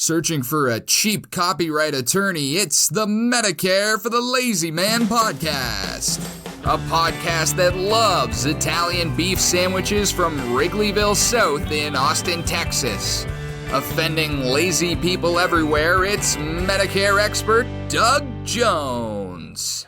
Searching for a cheap copyright attorney? It's the Medicare for the Lazy Man podcast. A podcast that loves Italian beef sandwiches from Wrigleyville South in Austin, Texas. Offending lazy people everywhere, it's Medicare expert Doug Jones.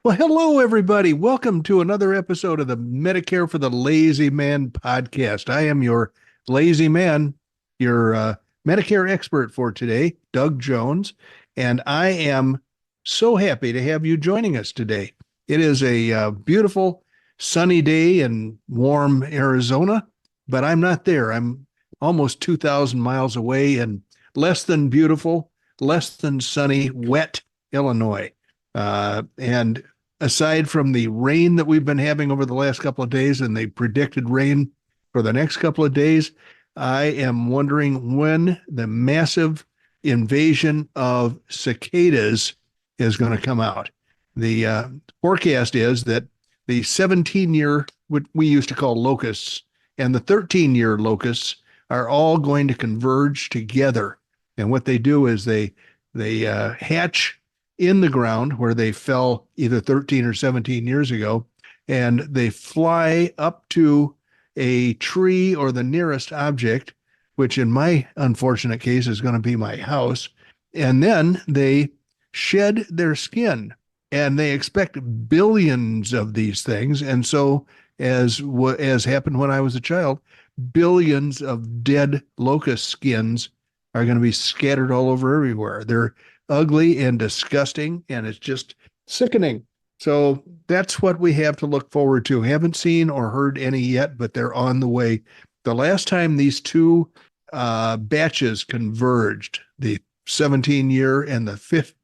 Well, hello, everybody. Welcome to another episode of the Medicare for the Lazy Man podcast. I am your lazy man, your Medicare expert for today, Doug Jones, and I am so happy to have you joining us today. It is a beautiful, sunny day in warm Arizona, but I'm not there. I'm almost 2,000 miles away in less than beautiful, less than sunny, wet Illinois. And aside from the rain that we've been having over the last couple of days and the predicted rain for the next couple of days, I am wondering when the massive invasion of cicadas is going to come out. The forecast is that the 17-year, what we used to call locusts, and the 13-year locusts are all going to converge together. And what they do is they hatch in the ground where they fell either 13 or 17 years ago, and they fly up to a tree or the nearest object, which in my unfortunate case is going to be my house, and then they shed their skin, and they expect billions of these things. And so, as happened when I was a child, billions of dead locust skins are going to be scattered all over everywhere. They're ugly and disgusting, and it's just sickening. So that's what we have to look forward to. Haven't seen or heard any yet, but they're on the way. The last time these two batches converged, the 17-year and the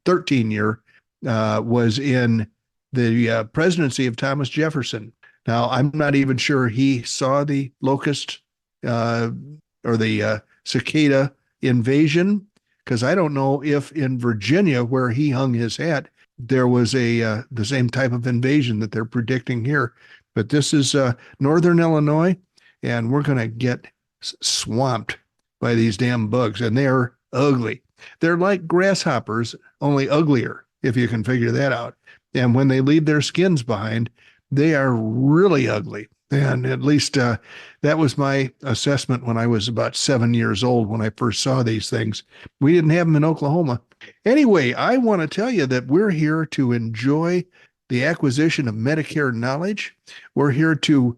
13-year, was in the presidency of Thomas Jefferson. Now, I'm not even sure he saw the locust or the cicada invasion, because I don't know if in Virginia, where he hung his hat, there was the same type of invasion that they're predicting here. But this is northern Illinois, and we're going to get swamped by these damn bugs, and they're ugly. They're like grasshoppers, only uglier, if you can figure that out. And when they leave their skins behind, they are really ugly. And at least that was my assessment when I was about 7 years old when I first saw these things. We didn't have them in Oklahoma. Anyway, I want to tell you that we're here to enjoy the acquisition of Medicare knowledge. We're here to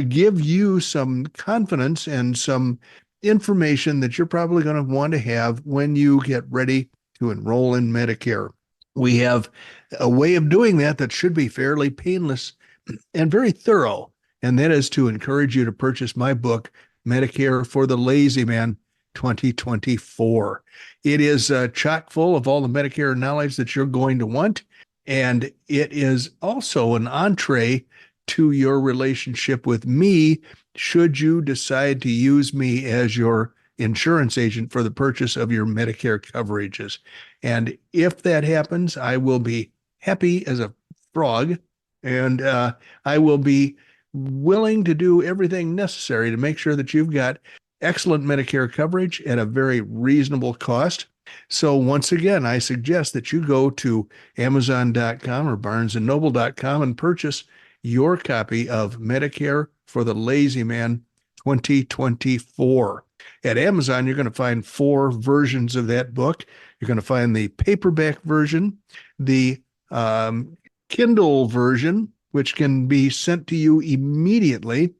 give you some confidence and some information that you're probably going to want to have when you get ready to enroll in Medicare. We have a way of doing that should be fairly painless and very thorough. And that is to encourage you to purchase my book, Medicare for the Lazy Man 2024. It is chock full of all the Medicare knowledge that you're going to want. And it is also an entree to your relationship with me, should you decide to use me as your insurance agent for the purchase of your Medicare coverages. And if that happens, I will be happy as a frog, and I will be willing to do everything necessary to make sure that you've got excellent Medicare coverage at a very reasonable cost. So once again, I suggest that you go to Amazon.com or BarnesandNoble.com and purchase your copy of Medicare for the Lazy Man 2024. At Amazon, you're going to find 4 versions of that book. You're going to find the paperback version, the Kindle version, which can be sent to you immediately,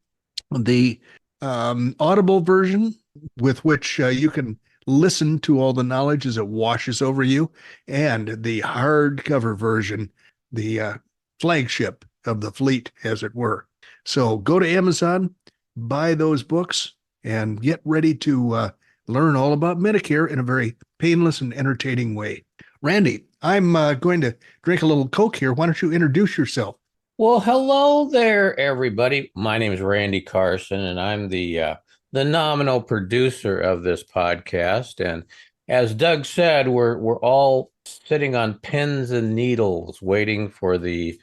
the Audible version, with which you can listen to all the knowledge as it washes over you, and the hardcover version, the flagship of the fleet, as it were. So go to Amazon, buy those books, and get ready to learn all about Medicare in a very painless and entertaining way. Randy, I'm going to drink a little Coke here. Why don't you introduce yourself? Well, hello there, everybody. My name is Randy Carson, and I'm the nominal producer of this podcast. And as Doug said, we're all sitting on pins and needles waiting for the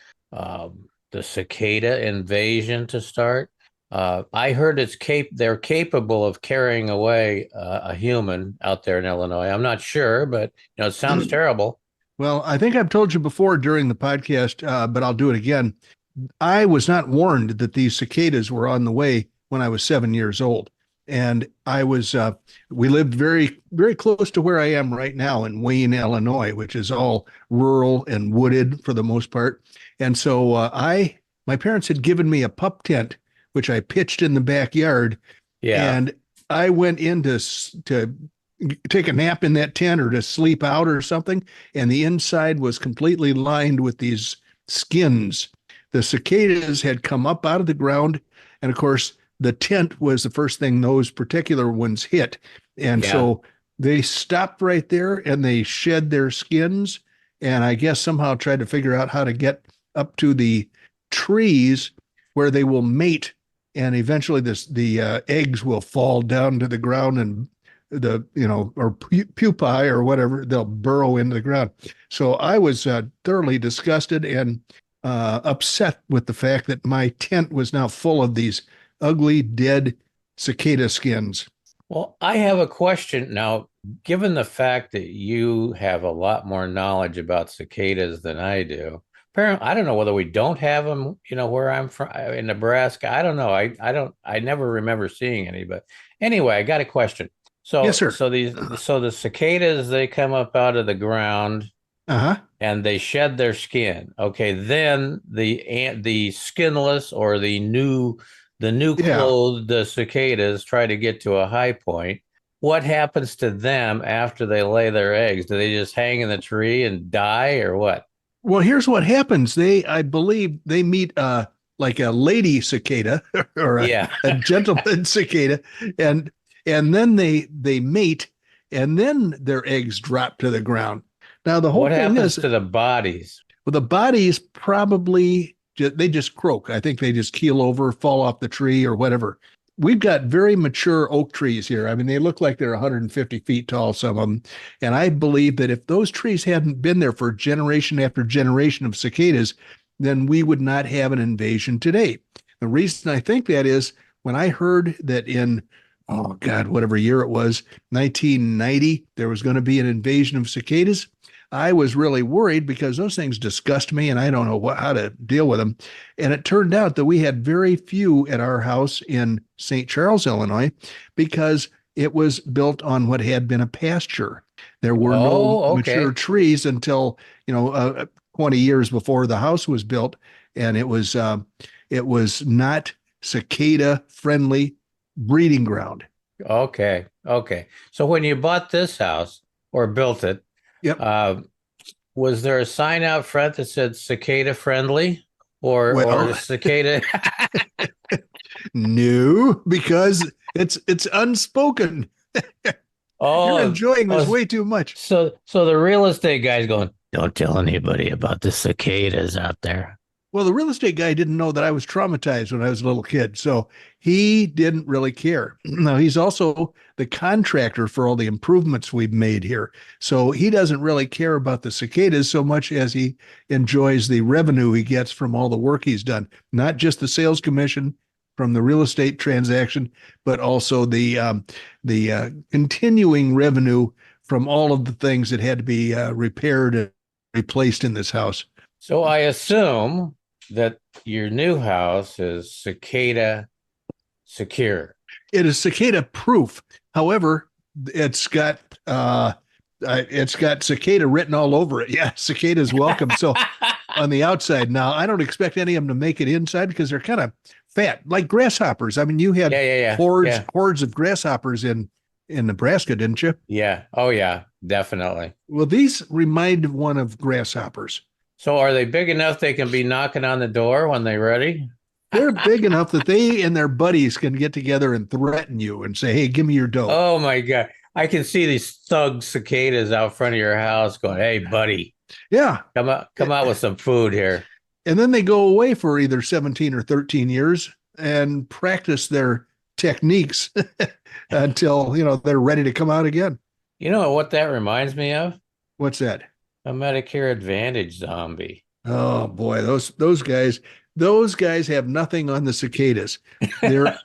cicada invasion to start. I heard they're capable of carrying away a human out there in Illinois. I'm not sure, but it sounds terrible. Well, I think I've told you before during the podcast, but I'll do it again. I was not warned that these cicadas were on the way when I was 7 years old. And we lived very, very close to where I am right now in Wayne, Illinois, which is all rural and wooded for the most part. And so my parents had given me a pup tent, which I pitched in the backyard. Yeah. And I went in to take a nap in that tent or to sleep out or something. And the inside was completely lined with these skins. The cicadas had come up out of the ground. And of course, the tent was the first thing those particular ones hit. And so they stopped right there and they shed their skins. And I guess somehow tried to figure out how to get up to the trees where they will mate. And eventually the eggs will fall down to the ground and or pupae or whatever, they'll burrow into the ground. So I was thoroughly disgusted and upset with the fact that my tent was now full of these ugly, dead cicada skins. Well, I have a question now. Given the fact that you have a lot more knowledge about cicadas than I do, apparently, I don't know whether we don't have them, where I'm from in Nebraska. I don't know. I never remember seeing any, but anyway, I got a question. So, yes, sir. So the cicadas, they come up out of the ground and they shed their skin. Okay. Then the skinless or the new clothed the cicadas try to get to a high point. What happens to them after they lay their eggs? Do they just hang in the tree and die or what? Well, here's what happens. I believe they meet like a lady cicada or a gentleman cicada, and then they mate, and then their eggs drop to the ground. Now the whole what thing happens is to the bodies? Well, the bodies probably they just croak. I think they just keel over, fall off the tree, or whatever. We've got very mature oak trees here. I mean, they look like they're 150 feet tall, some of them. And I believe that if those trees hadn't been there for generation after generation of cicadas, then we would not have an invasion today. The reason I think that is when I heard that in, oh God, whatever year it was, 1990, there was going to be an invasion of cicadas, I was really worried because those things disgust me and I don't know how to deal with them. And it turned out that we had very few at our house in St. Charles, Illinois, because it was built on what had been a pasture. There were no mature trees until, 20 years before the house was built. And it was not cicada friendly breeding ground. Okay. So when you bought this house or built it, yep. Was there a sign out front that said cicada friendly or cicada? No, because it's unspoken. You're enjoying this way too much. So the real estate guy's going, don't tell anybody about the cicadas out there. Well, the real estate guy didn't know that I was traumatized when I was a little kid, so he didn't really care. Now, he's also the contractor for all the improvements we've made here, so he doesn't really care about the cicadas so much as he enjoys the revenue he gets from all the work he's done, not just the sales commission from the real estate transaction, but also the continuing revenue from all of the things that had to be repaired and replaced in this house. So I assume that your new house is cicada secure. It is cicada proof. However, it's got cicada written all over it. Yeah, cicadas welcome. So on the outside now, I don't expect any of them to make it inside because they're kind of fat, like grasshoppers. I mean, you had hordes of grasshoppers in Nebraska, didn't you? Yeah. Oh, yeah, definitely. Well, these remind one of grasshoppers. So are they big enough they can be knocking on the door when they're ready? They're big enough that they and their buddies can get together and threaten you and say, hey, give me your dough. Oh, my God. I can see these thug cicadas out front of your house going, hey, buddy. Yeah. Come out with some food here. And then they go away for either 17 or 13 years and practice their techniques until, they're ready to come out again. You know what that reminds me of? What's that? A Medicare Advantage zombie. Oh boy, those guys have nothing on the cicadas. They're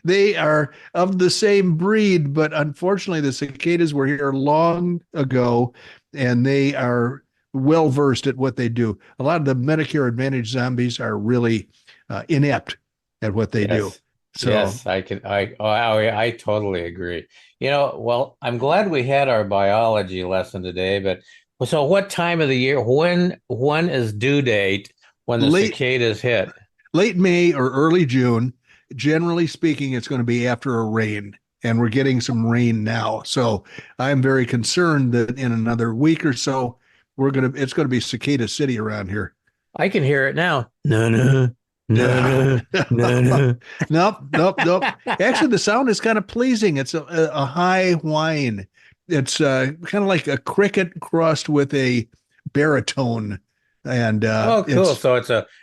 they are of the same breed, but unfortunately, the cicadas were here long ago, and they are well versed at what they do. A lot of the Medicare Advantage zombies are really inept at what they do. Yes. So, Yes, I totally agree. Well, I'm glad we had our biology lesson today, but so what time of the year, when is due date when the late cicadas hit? late May or early June. Generally speaking, it's going to be after a rain, and we're getting some rain now. So I'm very concerned that in another week or so, it's going to be cicada city around here. I can hear it now. No, no, no, no, no, no. Nope. Actually, the sound is kind of pleasing. It's a high whine. It's kind of like a cricket crossed with a baritone. And Oh, cool. So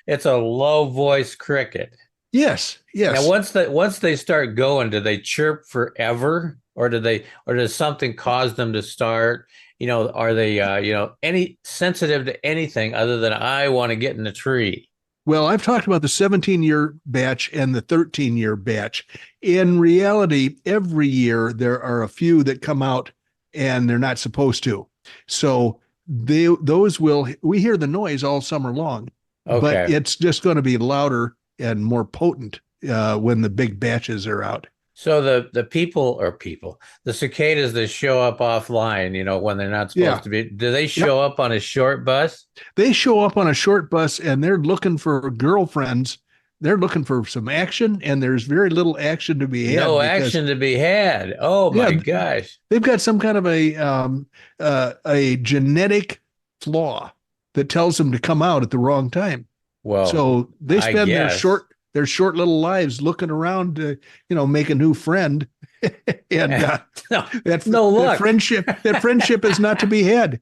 it's a low voice cricket. Yes. Now, once they start going, do they chirp forever, or does something cause them to start? Are they any sensitive to anything other than I want to get in the tree? Well, I've talked about the 17-year batch and the 13-year batch. In reality, every year there are a few that come out and they're not supposed to. So we hear the noise all summer long, but it's just going to be louder and more potent when the big batches are out. So the cicadas that show up offline, when they're not supposed to be, do they show up on a short bus? They show up on a short bus and they're looking for girlfriends. They're looking for some action, and there's very little action to be had. No action to be had. Oh my gosh! They've got some kind of a genetic flaw that tells them to come out at the wrong time. Well, so they spend their short little lives looking around to, make a new friend. And that friendship is not to be had.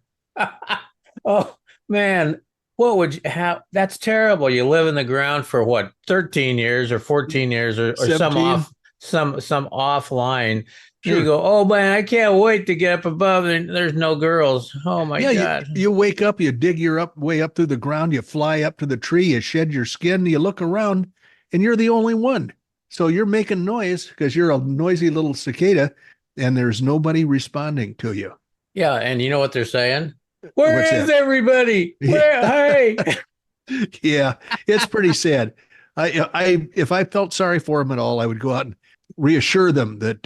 Oh man, what would you have? That's terrible. You live in the ground for what, 13 years or 14 years or some offline. Sure. You go, oh man, I can't wait to get up above and there's no girls. Oh my God. You wake up, you dig way up through the ground, you fly up to the tree, you shed your skin, you look around, and you're the only one. So you're making noise because you're a noisy little cicada, and there's nobody responding to you. Yeah, and you know what they're saying? Where is everybody? Hey. Yeah, it's pretty sad. If I felt sorry for them at all, I would go out and reassure them that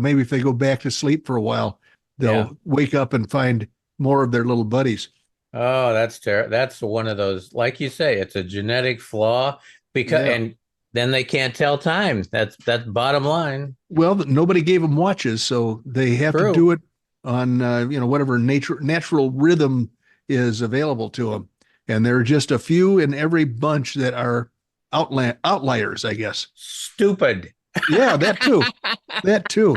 maybe if they go back to sleep for a while, they'll wake up and find more of their little buddies. Oh, that's terrible. That's one of those, like you say, it's a genetic flaw and then they can't tell time. That's bottom line. Well, nobody gave them watches, so they have to do it on whatever natural rhythm is available to them. And there are just a few in every bunch that are outliers, I guess. Stupid. Yeah, that too.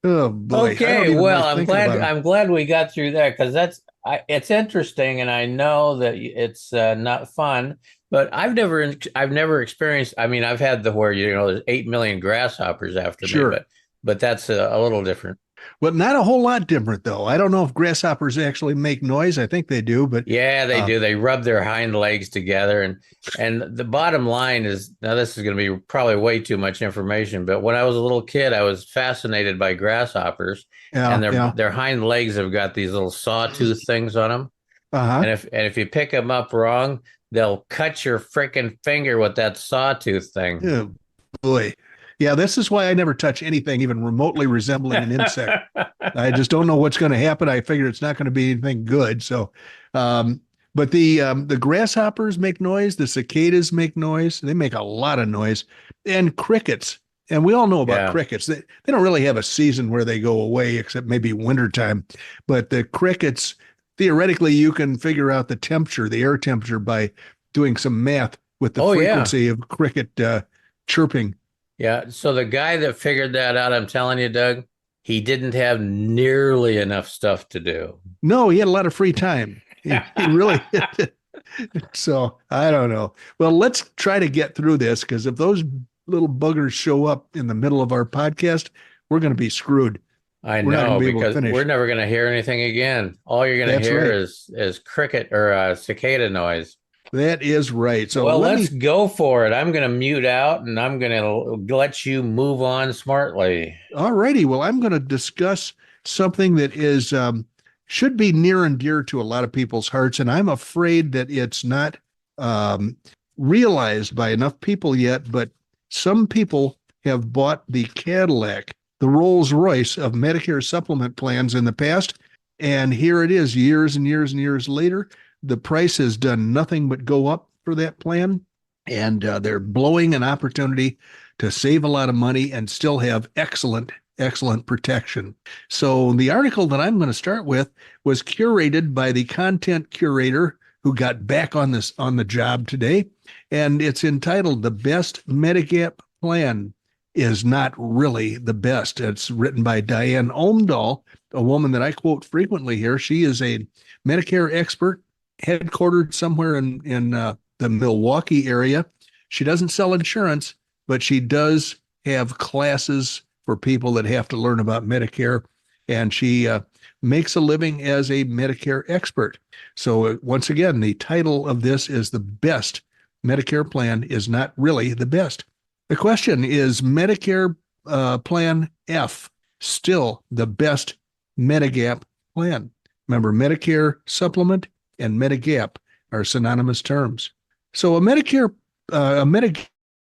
Oh boy. Okay, well, I'm glad we got through that, because it's interesting, and I know that it's not fun, but I've never experienced. I mean, I've had where there's 8 million grasshoppers after me, but that's a little different. Well, not a whole lot different, though. I don't know if grasshoppers actually make noise. I think they do, but yeah, they do. They rub their hind legs together, and the bottom line is, now this is going to be probably way too much information, but when I was a little kid, I was fascinated by grasshoppers, and their hind legs have got these little sawtooth things on them, and if you pick them up wrong, they'll cut your freaking finger with that sawtooth thing. Oh boy. Yeah, this is why I never touch anything even remotely resembling an insect. I just don't know what's going to happen. I figure it's not going to be anything good. So, but the grasshoppers make noise. The cicadas make noise. They make a lot of noise. And crickets. And we all know about crickets. They don't really have a season where they go away, except maybe wintertime. But the crickets, theoretically, you can figure out the air temperature, by doing some math with the frequency of cricket chirping. Yeah. So the guy that figured that out, I'm telling you, Doug, he didn't have nearly enough stuff to do. No, he had a lot of free time. He really did. So I don't know. Well, let's try to get through this, because if those little buggers show up in the middle of our podcast, we're going to be screwed. I we're not going know, to be able to because finish. we're never going to hear anything again. All you're going to That's hear right. is cricket or cicada noise. That is right. So Well, let's go for it. I'm going to mute out and I'm going to let you move on smartly. All righty. Well, I'm going to discuss something that is should be near and dear to a lot of people's hearts, and I'm afraid that it's not um, realized by enough people yet. But some people have bought the Cadillac, the Rolls Royce of Medicare supplement plans in the past, and here it is, years and years and years later. The price has done nothing but go up for that plan, and they're blowing an opportunity to save a lot of money and still have excellent protection. So the article that I'm going to start with was curated by the content curator who got back on the job today, and it's entitled "The Best Medigap Plan Is Not Really the Best." It's written by Diane Omdahl, a woman that I quote frequently here. She is a Medicare expert headquartered somewhere in the Milwaukee area. She doesn't sell insurance, but she does have classes for people that have to learn about Medicare, and she makes a living as a Medicare expert. So once again, the title of this is "The Best Medicare Plan Is Not Really the Best." The question is, Medicare Plan F still the best Medigap plan? Remember, Medicare Supplement and Medigap are synonymous terms. So a Medigap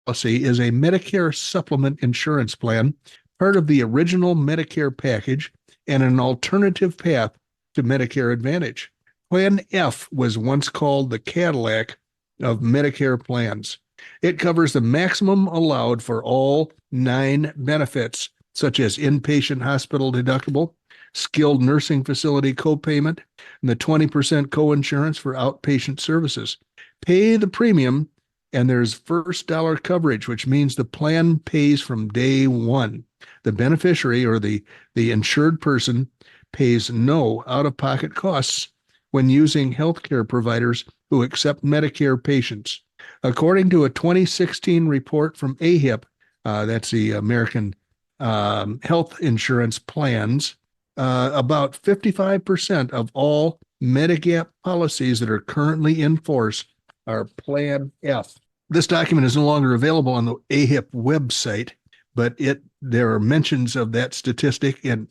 policy is a Medicare supplement insurance plan, part of the original Medicare package and an alternative path to Medicare Advantage. Plan F was once called the Cadillac of Medicare plans. It covers the maximum allowed for all 9 benefits, such as inpatient hospital deductible, skilled nursing facility copayment, and the 20% coinsurance for outpatient services. Pay the premium, and there's first dollar coverage, which means the plan pays from day one. The beneficiary or the insured person pays no out-of-pocket costs when using healthcare providers who accept Medicare patients. According to a 2016 report from AHIP, that's the American Health Insurance Plans, about 55% of all Medigap policies that are currently in force are Plan F. This document is no longer available on the AHIP website, but there are mentions of that statistic in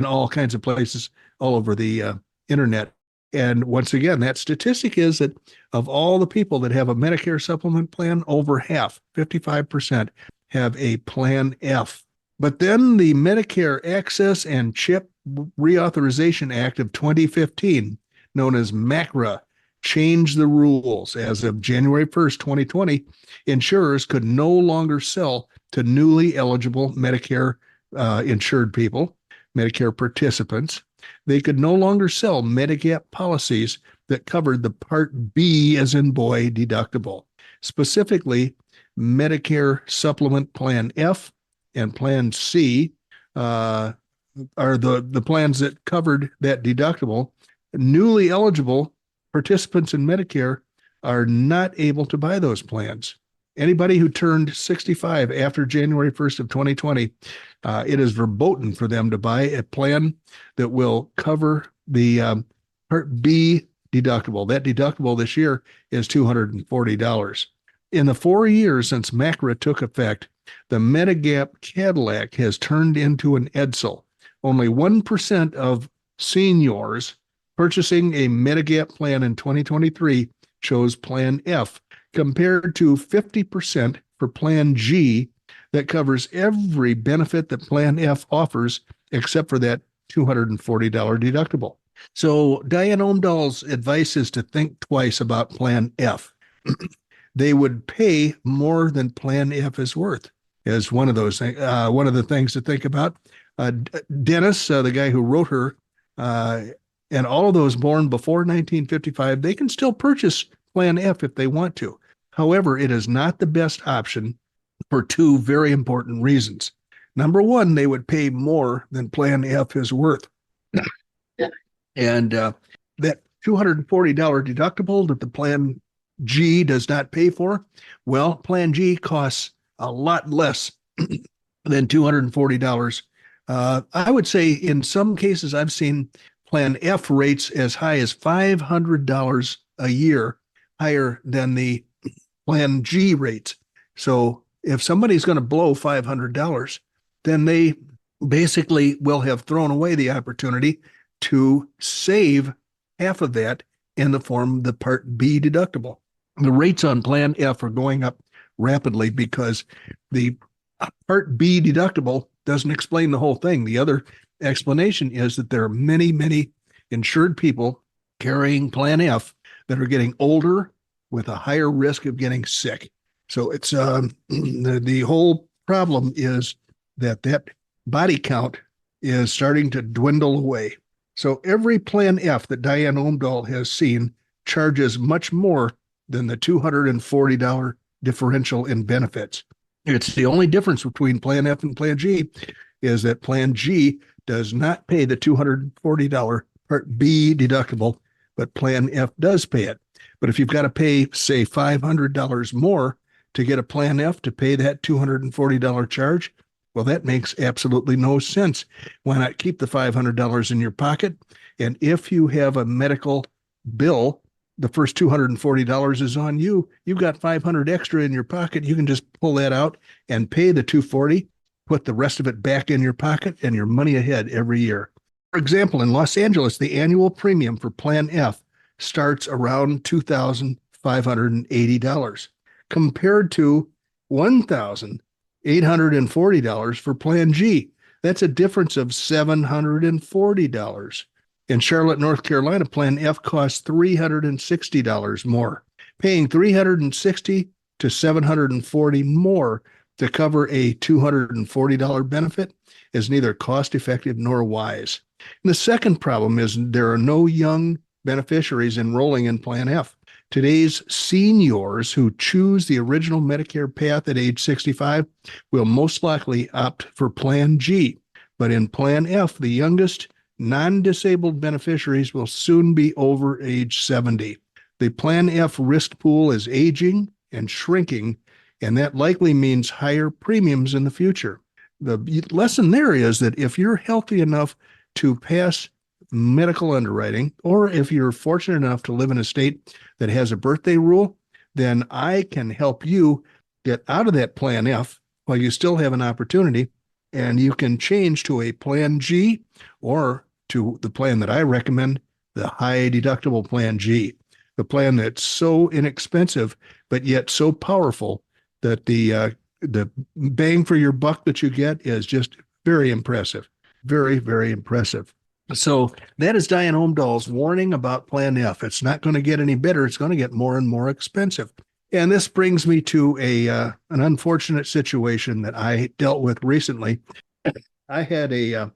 all kinds of places all over the internet. And once again, that statistic is that of all the people that have a Medicare supplement plan, over half, 55%, have a Plan F. But then the Medicare Access and Chip Reauthorization Act of 2015, known as MACRA, changed the rules. As of January 1st, 2020, insurers could no longer sell to newly eligible Medicare insured people, Medicare participants. They could no longer sell Medigap policies that covered the Part B, as in boy, deductible. Specifically, Medicare Supplement Plan F and Plan C are the plans that covered that deductible. Newly eligible participants in Medicare are not able to buy those plans. Anybody who turned 65 after January 1st of 2020, it is verboten for them to buy a plan that will cover the Part B deductible. That deductible this year is $240. In the 4 years since MACRA took effect, the Medigap Cadillac has turned into an Edsel. Only 1% of seniors purchasing a Medigap plan in 2023 chose Plan F, compared to 50% for Plan G that covers every benefit that Plan F offers except for that $240 deductible. So Diane Omdahl's advice is to think twice about Plan F. They would pay more than Plan F is worth, is one of those things. One of the things to think about. Dennis, the guy who wrote her, and all of those born before 1955, they can still purchase Plan F if they want to. However, it is not the best option for 2 very important reasons. Number one, they would pay more than Plan F is worth. And that $240 deductible that the Plan G does not pay for, well, Plan G costs a lot less than $240 I would say in some cases I've seen Plan F rates as high as $500 a year, higher than the Plan G rates. So if somebody's going to blow $500, then they basically will have thrown away the opportunity to save half of that in the form of the Part B deductible. The rates on Plan F are going up rapidly because the Part B deductible doesn't explain the whole thing. The other explanation is that there are many, many insured people carrying Plan F that are getting older with a higher risk of getting sick. So it's the whole problem is that body count is starting to dwindle away. So every Plan F that Diane Omdahl has seen charges much more than the $240 differential in benefits. It's the only difference between Plan F and Plan G is that Plan G does not pay the $240 Part B deductible, but Plan F does pay it. But if you've got to pay, say, $500 more to get a Plan F to pay that $240 charge, well, that makes absolutely no sense. Why not keep the $500 in your pocket? And if you have a medical bill, the first $240 is on you. You've got $500 extra in your pocket. You can just pull that out and pay the $240, put the rest of it back in your pocket, and you're money ahead every year. For example, in Los Angeles, the annual premium for Plan F starts around $2,580 compared to $1,840 for Plan G. That's a difference of $740. In Charlotte, North Carolina, Plan F costs $360 more. Paying $360 to $740 more to cover a $240 benefit is neither cost-effective nor wise. And the second problem is there are no young beneficiaries enrolling in Plan F. Today's seniors who choose the original Medicare path at age 65 will most likely opt for Plan G. But in Plan F, the youngest non-disabled beneficiaries will soon be over age 70. The Plan F risk pool is aging and shrinking, and that likely means higher premiums in the future. The lesson there is that if you're healthy enough to pass medical underwriting, or if you're fortunate enough to live in a state that has a birthday rule, then I can help you get out of that Plan F while you still have an opportunity, and you can change to a Plan G or to the plan that I recommend, the High Deductible Plan G, the plan that's so inexpensive but yet so powerful that the bang for your buck that you get is just very impressive, very, very impressive. So that is Diane Omdahl's warning about Plan F. It's not going to get any better. It's going to get more and more expensive. And this brings me to an unfortunate situation that I dealt with recently. I had a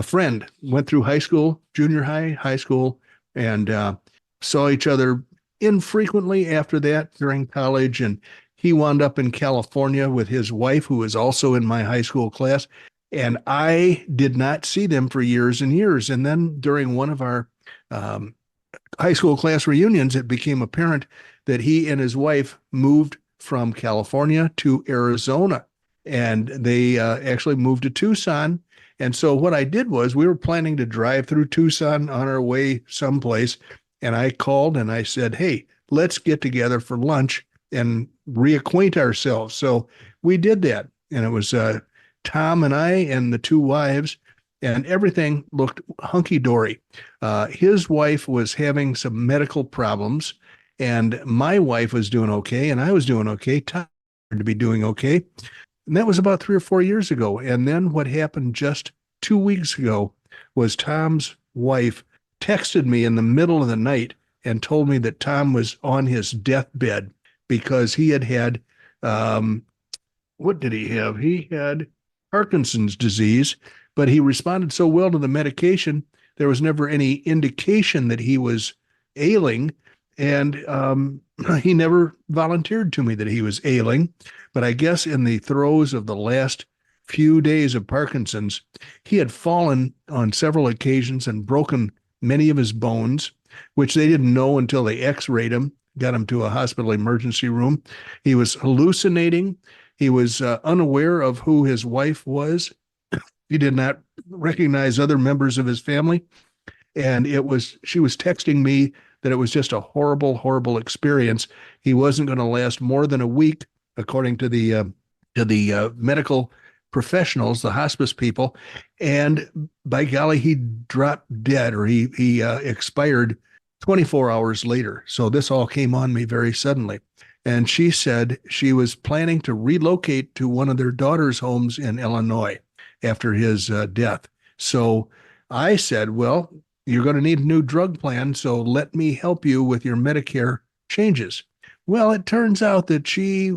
friend, went through high school, junior high school, and saw each other infrequently after that during college. And he wound up in California with his wife, who was also in my high school class. And I did not see them for years and years. And then during one of our high school class reunions, it became apparent that he and his wife moved from California to Arizona. And they actually moved to Tucson. And so what I did was we were planning to drive through Tucson on our way someplace. And I called and I said, hey, let's get together for lunch and reacquaint ourselves. So we did that. And it was Tom and I and the two wives, and everything looked hunky-dory. His wife was having some medical problems, and my wife was doing okay, and I was doing okay. Tom to be doing okay. And that was about 3 or 4 years ago. And then what happened just 2 weeks ago was Tom's wife texted me in the middle of the night and told me that Tom was on his deathbed because he had what did he have? He had Parkinson's disease, but he responded so well to the medication, there was never any indication that he was ailing. And he never volunteered to me that he was ailing. But I guess in the throes of the last few days of Parkinson's, he had fallen on several occasions and broken many of his bones, which they didn't know until they x-rayed him, got him to a hospital emergency room. He was hallucinating. He was unaware of who his wife was. He did not recognize other members of his family. And she was texting me that it was just a horrible, horrible experience. He wasn't going to last more than a week, according to the medical professionals, the hospice people. And by golly, he dropped dead, or he expired 24 hours later. So this all came on me very suddenly. And she said she was planning to relocate to one of their daughter's homes in Illinois after his death. So I said, well, you're going to need a new drug plan, so let me help you with your Medicare changes. Well, it turns out that she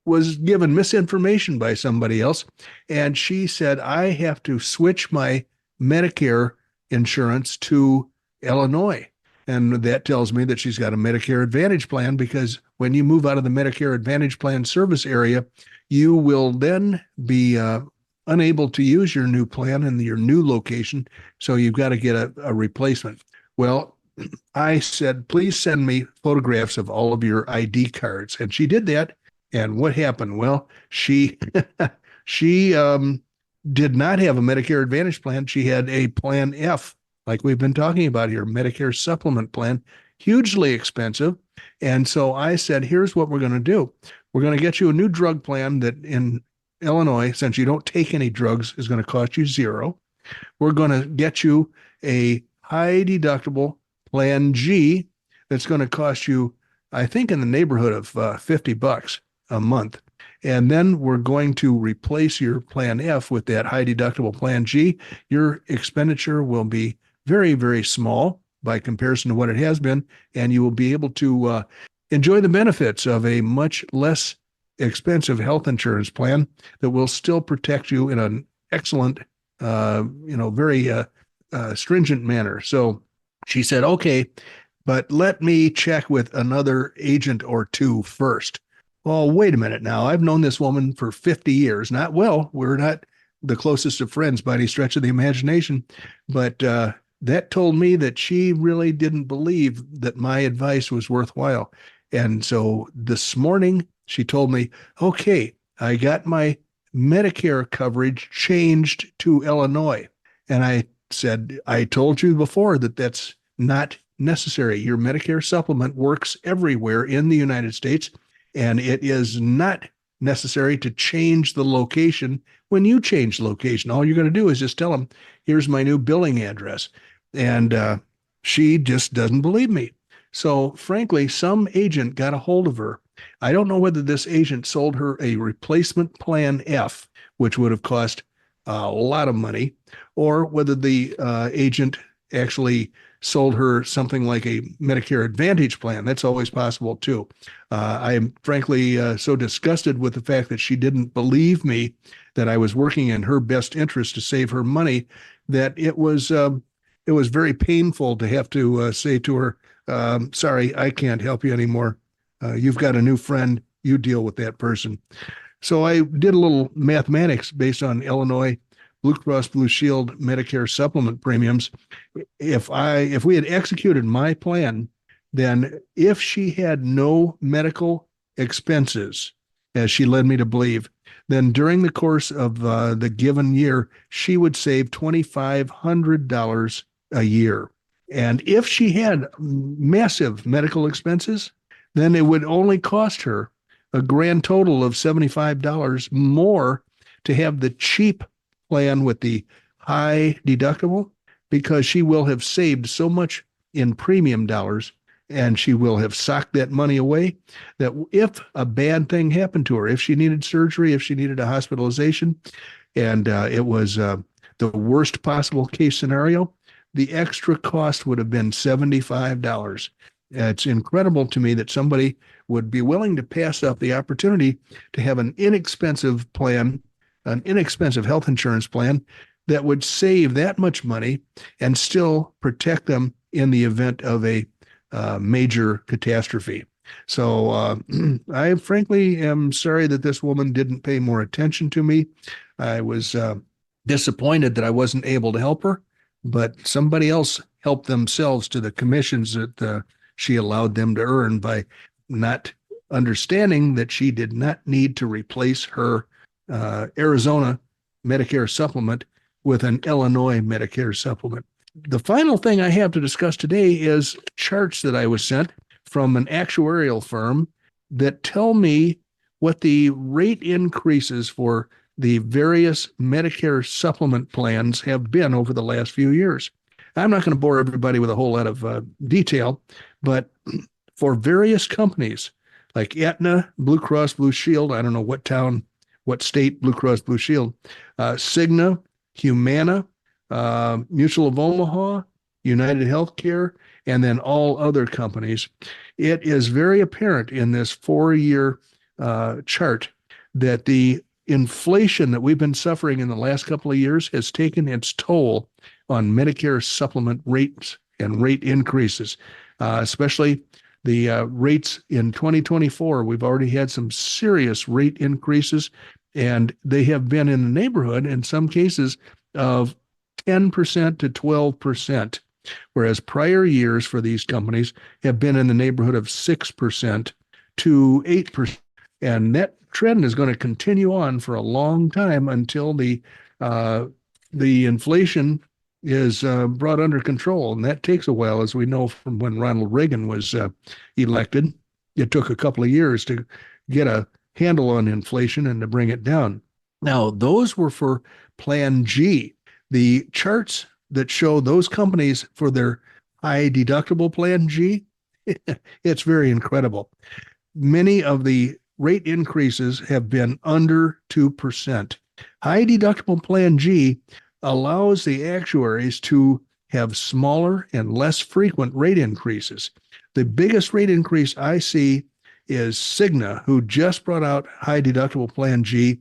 was given misinformation by somebody else, and she said, I have to switch my Medicare insurance to Illinois. And that tells me that she's got a Medicare Advantage plan, because when you move out of the Medicare Advantage plan service area, you will then be unable to use your new plan in your new location. So you've got to get a replacement. Well, I said, please send me photographs of all of your ID cards. And she did that. And what happened? Well, she did not have a Medicare Advantage plan. She had a Plan F, like we've been talking about here, Medicare Supplement plan, hugely expensive. And so I said, here's what we're going to do. We're going to get you a new drug plan that in Illinois, since you don't take any drugs, is going to cost you $0. We're going to get you a high deductible Plan G that's going to cost you, I think, in the neighborhood of $50 a month. And then we're going to replace your Plan F with that high deductible Plan G. Your expenditure will be very, very small by comparison to what it has been, and you will be able to enjoy the benefits of a much less expensive health insurance plan that will still protect you in an excellent, very stringent manner. So she said, okay, but let me check with another agent or two first. Well, wait a minute now. I've known this woman for 50 years. We're not the closest of friends by any stretch of the imagination, but that told me that she really didn't believe that my advice was worthwhile. And so this morning, she told me, okay, I got my Medicare coverage changed to Illinois. And I said, I told you before that that's not necessary. Your Medicare supplement works everywhere in the United States, and it is not necessary to change the location. When you change location, all you're going to do is just tell them, here's my new billing address. And she just doesn't believe me. So frankly, some agent got a hold of her. I don't know whether this agent sold her a replacement Plan F, which would have cost a lot of money, or whether the agent actually sold her something like a Medicare Advantage plan. That's always possible too. I am frankly so disgusted with the fact that she didn't believe me that I was working in her best interest to save her money, that it was very painful to have to say to her, sorry, I can't help you anymore. You've got a new friend. You deal with that person. So I did a little mathematics based on Illinois Blue Cross Blue Shield Medicare supplement premiums. If we had executed my plan, then if she had no medical expenses, as she led me to believe, then during the course of the given year, she would save $2,500 a year. And if she had massive medical expenses, then it would only cost her a grand total of $75 more to have the cheap plan with the high deductible, because she will have saved so much in premium dollars, and she will have socked that money away, that if a bad thing happened to her, if she needed surgery, if she needed a hospitalization, and it was the worst possible case scenario, the extra cost would have been $75. It's incredible to me that somebody would be willing to pass up the opportunity to have an inexpensive plan, an inexpensive health insurance plan that would save that much money and still protect them in the event of a major catastrophe. So I frankly am sorry that this woman didn't pay more attention to me. I was disappointed that I wasn't able to help her, but somebody else helped themselves to the commissions that she allowed them to earn by not understanding that she did not need to replace her Arizona Medicare supplement with an Illinois Medicare supplement. The final thing I have to discuss today is charts that I was sent from an actuarial firm that tell me what the rate increases for the various Medicare supplement plans have been over the last few years. I'm not going to bore everybody with a whole lot of detail, but for various companies like Aetna, Blue Cross Blue Shield, I don't know what town, what state Blue Cross Blue Shield, Cigna, Humana, Mutual of Omaha, United Healthcare, and then all other companies, it is very apparent in this 4-year chart that the inflation that we've been suffering in the last couple of years has taken its toll on Medicare supplement rates and rate increases, especially the rates in 2024. We've already had some serious rate increases, and they have been in the neighborhood, in some cases, of 10% to 12%, whereas prior years for these companies have been in the neighborhood of 6% to 8%. And that trend is going to continue on for a long time until the inflation is brought under control. And that takes a while, as we know from when Ronald Reagan was elected. It took a couple of years to get a handle on inflation and to bring it down. Now, those were for Plan G. The charts that show those companies for their high deductible Plan G, it's very incredible. Many of the rate increases have been under 2%. High deductible Plan G allows the actuaries to have smaller and less frequent rate increases. The biggest rate increase I see is Cigna, who just brought out high deductible Plan G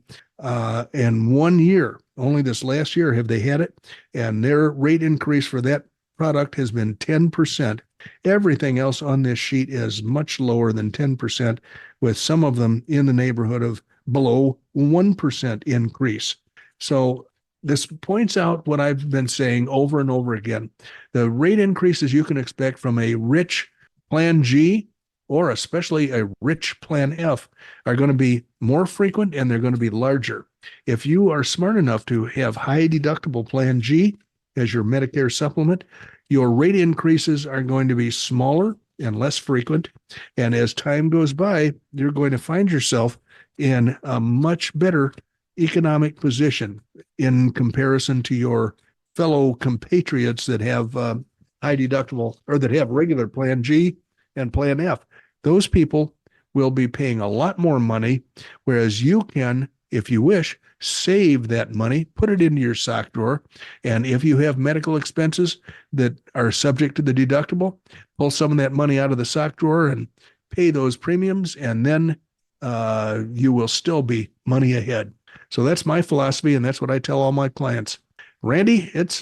in 1 year. Only this last year have they had it, and their rate increase for that product has been 10%. Everything else on this sheet is much lower than 10%, with some of them in the neighborhood of below 1% increase. So this points out what I've been saying over and over again. The rate increases you can expect from a rich Plan G, or especially a rich Plan F, are going to be more frequent, and they're going to be larger. If you are smart enough to have high deductible Plan G as your Medicare supplement, your rate increases are going to be smaller and less frequent. And as time goes by, you're going to find yourself in a much better economic position in comparison to your fellow compatriots that have high deductible, or that have regular Plan G and Plan F. Those people will be paying a lot more money, whereas you can, if you wish, save that money, put it into your sock drawer. And if you have medical expenses that are subject to the deductible, pull some of that money out of the sock drawer and pay those premiums, and then you will still be money ahead. So that's my philosophy, and that's what I tell all my clients. Randy, it's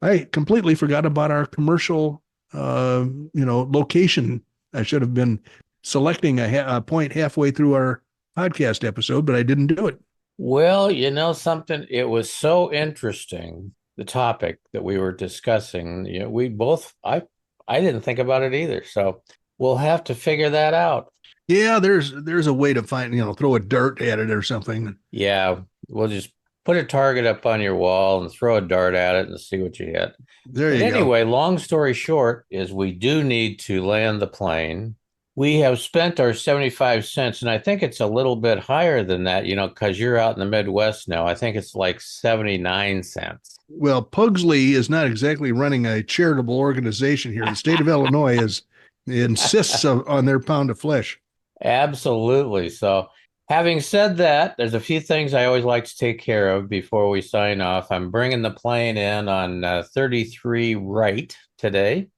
I completely forgot about our commercial location. I should have been selecting a point halfway through our podcast episode, but I didn't do it. Well, you know something, it was so interesting, the topic that we were discussing. You know, we both, I didn't think about it either. So we'll have to figure that out. Yeah, there's a way to find, throw a dart at it or something. Yeah, we'll just put a target up on your wall and throw a dart at it and see what you get. There you go. Anyway, long story short is we do need to land the plane. We have spent our 75 cents, and I think it's a little bit higher than that, because you're out in the Midwest now. I think it's like 79 cents. Well, Pugsley is not exactly running a charitable organization here. The state of Illinois insists on their pound of flesh. Absolutely. So having said that, there's a few things I always like to take care of before we sign off. I'm bringing the plane in on 33 right today.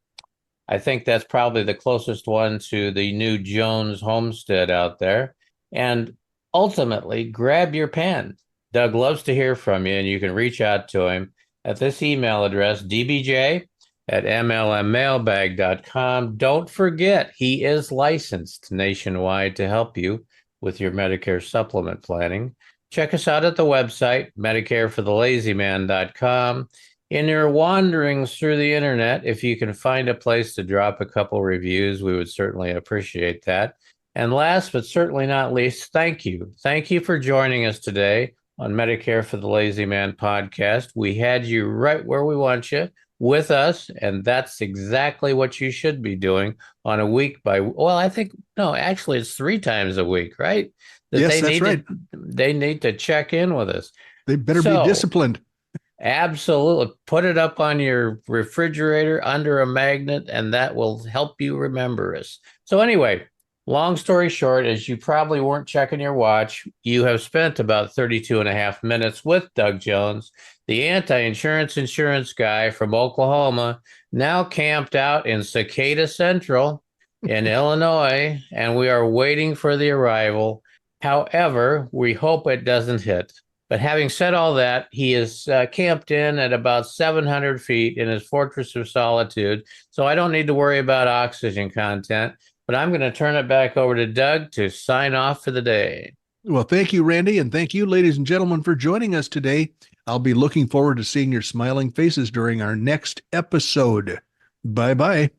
I think that's probably the closest one to the new Jones homestead out there. And ultimately, grab your pen. Doug loves to hear from you, and you can reach out to him at this email address, dbj@mlmmailbag.com. Don't forget, he is licensed nationwide to help you with your Medicare supplement planning. Check us out at the website, medicareforthelazyman.com. In your wanderings through the internet, if you can find a place to drop a couple reviews, we would certainly appreciate that. And last but certainly not least, thank you. Thank you for joining us today on Medicare for the Lazy Man podcast. We had you right where we want you with us, and that's exactly what you should be doing on a week by, well, I think, no, actually it's 3 times a week, right? Yes, that's right. They need to check in with us. They better be disciplined. Absolutely. Put it up on your refrigerator under a magnet, and that will help you remember us. So anyway, long story short, as you probably weren't checking your watch, you have spent about 32 and a half minutes with Doug Jones, the insurance guy from Oklahoma, now camped out in Cicada Central in Illinois, and we are waiting for the arrival. However, we hope it doesn't hit. But having said all that, he is camped in at about 700 feet in his fortress of solitude. So I don't need to worry about oxygen content. But I'm going to turn it back over to Doug to sign off for the day. Well, thank you, Randy. And thank you, ladies and gentlemen, for joining us today. I'll be looking forward to seeing your smiling faces during our next episode. Bye-bye.